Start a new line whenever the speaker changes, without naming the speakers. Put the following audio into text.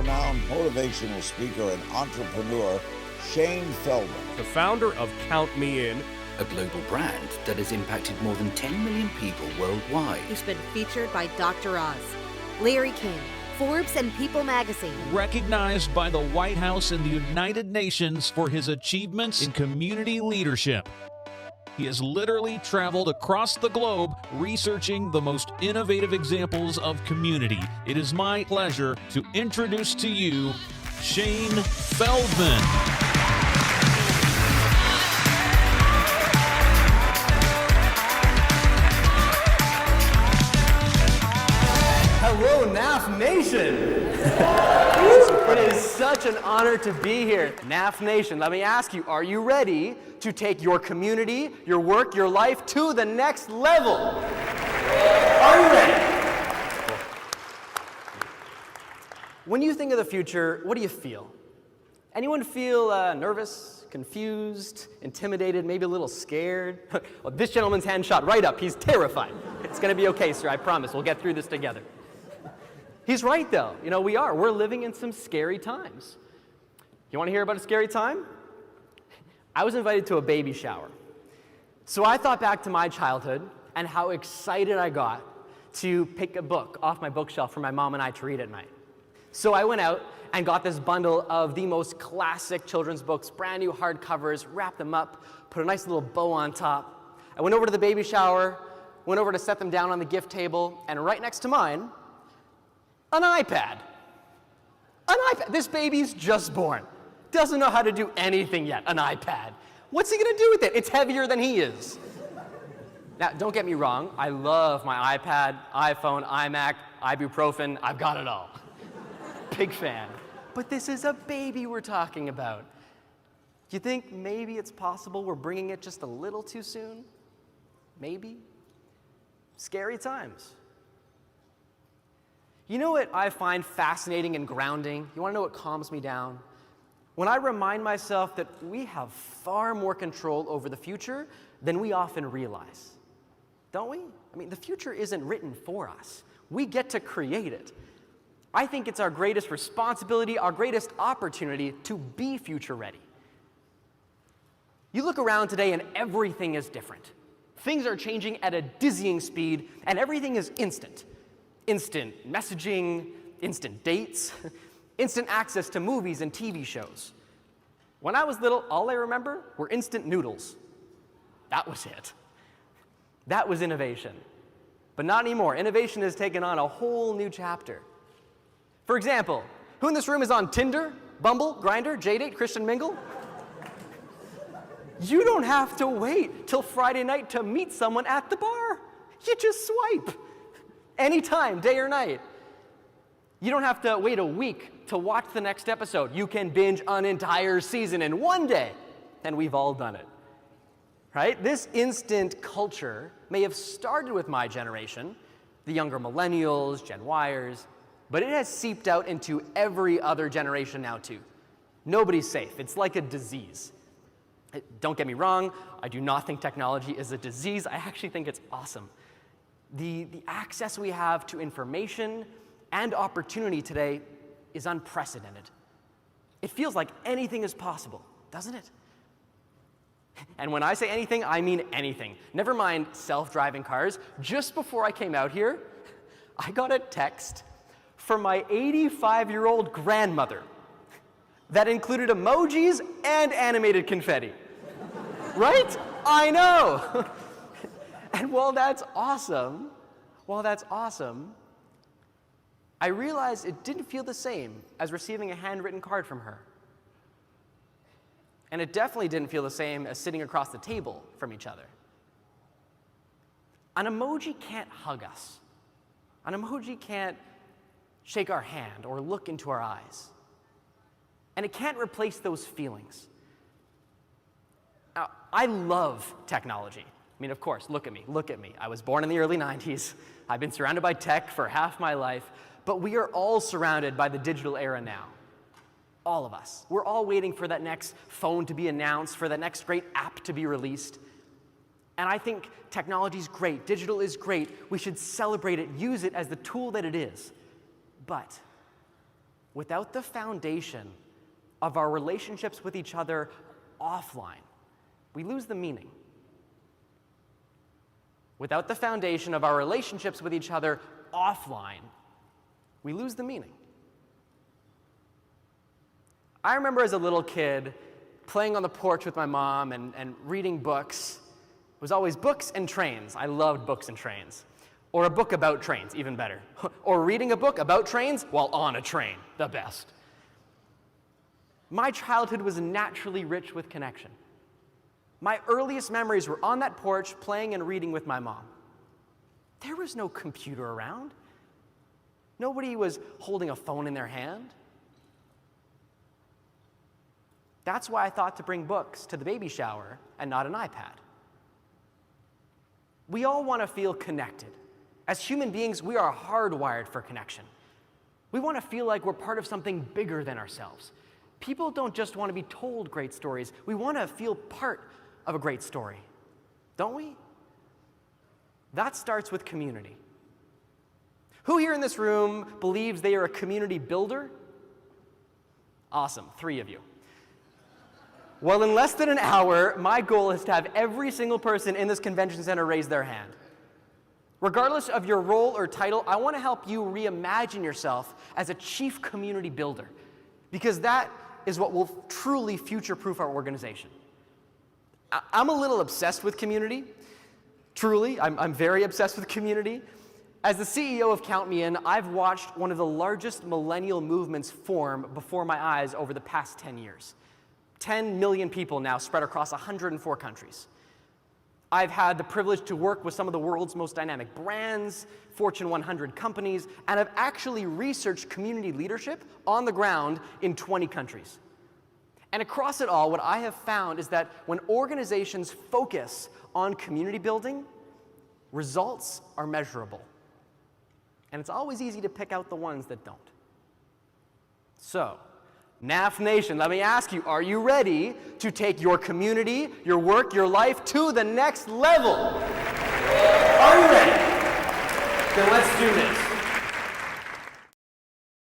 world-renowned motivational speaker and entrepreneur, Shane Feldman.
The founder of Count Me In,
a global brand that has impacted more than 10 million people worldwide.
He's been featured by Dr. Oz, Larry King, Forbes, and People magazine.
Recognized by the White House and the United Nations for his achievements in community leadership. He has literally traveled across the globe researching the most innovative examples of community. It is my pleasure to introduce to you Shane Feldman.
Hello, NAF Nation! It is such an honor to be here. NAF Nation, let me ask you, are you ready to take your community, your work, your life to the next level? Are you ready? When you think of the future, what do you feel? Anyone feel nervous, confused, intimidated, maybe a little scared? Well, this gentleman's hand shot right up. He's terrified. It's going to be okay, sir. I promise. We'll get through this together. He's right, though. You know, we are. We're living in some scary times. You want to hear about a scary time? I was invited to a baby shower. So I thought back to my childhood and how excited I got to pick a book off my bookshelf for my mom and I to read at night. So I went out and got this bundle of the most classic children's books, brand new hardcovers, wrapped them up, put a nice little bow on top. I went over to the baby shower, went over to set them down on the gift table, and right next to mine, an iPad. An iPad. This baby's just born. Doesn't know how to do anything yet. An iPad. What's he going to do with it? It's heavier than he is. Now, don't get me wrong. I love my iPad, iPhone, iMac, ibuprofen. I've got it all. Big fan. But this is a baby we're talking about. Do you think maybe it's possible we're bringing it just a little too soon? Maybe? Scary times. You know what I find fascinating and grounding? You want to know what calms me down? When I remind myself that we have far more control over the future than we often realize. Don't we? I mean, the future isn't written for us. We get to create it. I think it's our greatest responsibility, our greatest opportunity to be future ready. You look around today and everything is different. Things are changing at a dizzying speed and everything is instant. Instant messaging, instant dates, instant access to movies and TV shows. When I was little, all I remember were instant noodles. That was it. That was innovation. But not anymore. Innovation has taken on a whole new chapter. For example, who in this room is on Tinder, Bumble, Grindr, JDate, Christian Mingle? You don't have to wait till Friday night to meet someone at the bar. You just swipe. Anytime, day or night. You don't have to wait a week to watch the next episode. You can binge an entire season in one day, and we've all done it. Right? This instant culture may have started with my generation, the younger millennials, Gen Yers, but it has seeped out into every other generation now too. Nobody's safe. It's like a disease. Don't get me wrong, I do not think technology is a disease. I actually think it's awesome. The access we have to information and opportunity today is unprecedented. It feels like anything is possible, doesn't it? And when I say anything, I mean anything. Never mind self-driving cars. Just before I came out here, I got a text from my 85-year-old grandmother that included emojis and animated confetti. Right? I know. And while that's awesome, I realized it didn't feel the same as receiving a handwritten card from her. And it definitely didn't feel the same as sitting across the table from each other. An emoji can't hug us. An emoji can't shake our hand or look into our eyes. And it can't replace those feelings. Now, I love technology. I mean, of course, look at me. I was born in the early 90s. I've been surrounded by tech for half my life, but we are all surrounded by the digital era now. All of us. We're all waiting for that next phone to be announced, for that next great app to be released. And I think technology is great. Digital is great. We should celebrate it, use it as the tool that it is. But without the foundation of our relationships with each other offline, we lose the meaning. Without the foundation of our relationships with each other offline, we lose the meaning. I remember as a little kid playing on the porch with my mom and reading books. It was always books and trains. I loved books and trains. Or a book about trains, even better. Or reading a book about trains while on a train, the best. My childhood was naturally rich with connection. My earliest memories were on that porch playing and reading with my mom. There was no computer around. Nobody was holding a phone in their hand. That's why I thought to bring books to the baby shower and not an iPad. We all want to feel connected. As human beings, we are hardwired for connection. We want to feel like we're part of something bigger than ourselves. People don't just want to be told great stories. We want to feel part of a great story, don't we? That starts with community. Who here in this room believes they are a community builder? Awesome, 3 of you. Well, in less than an hour, my goal is to have every single person in this convention center raise their hand. Regardless of your role or title, I want to help you reimagine yourself as a chief community builder, because that is what will truly future-proof our organization. I'm a little obsessed with community. Truly, I'm very obsessed with community. As the CEO of Count Me In, I've watched one of the largest millennial movements form before my eyes over the past 10 years. 10 million people now spread across 104 countries. I've had the privilege to work with some of the world's most dynamic brands, Fortune 100 companies, and I've actually researched community leadership on the ground in 20 countries. And across it all, what I have found is that when organizations focus on community building, results are measurable. And it's always easy to pick out the ones that don't. So, NAF Nation, let me ask you, are you ready to take your community, your work, your life to the next level? Are you ready? Then let's do this.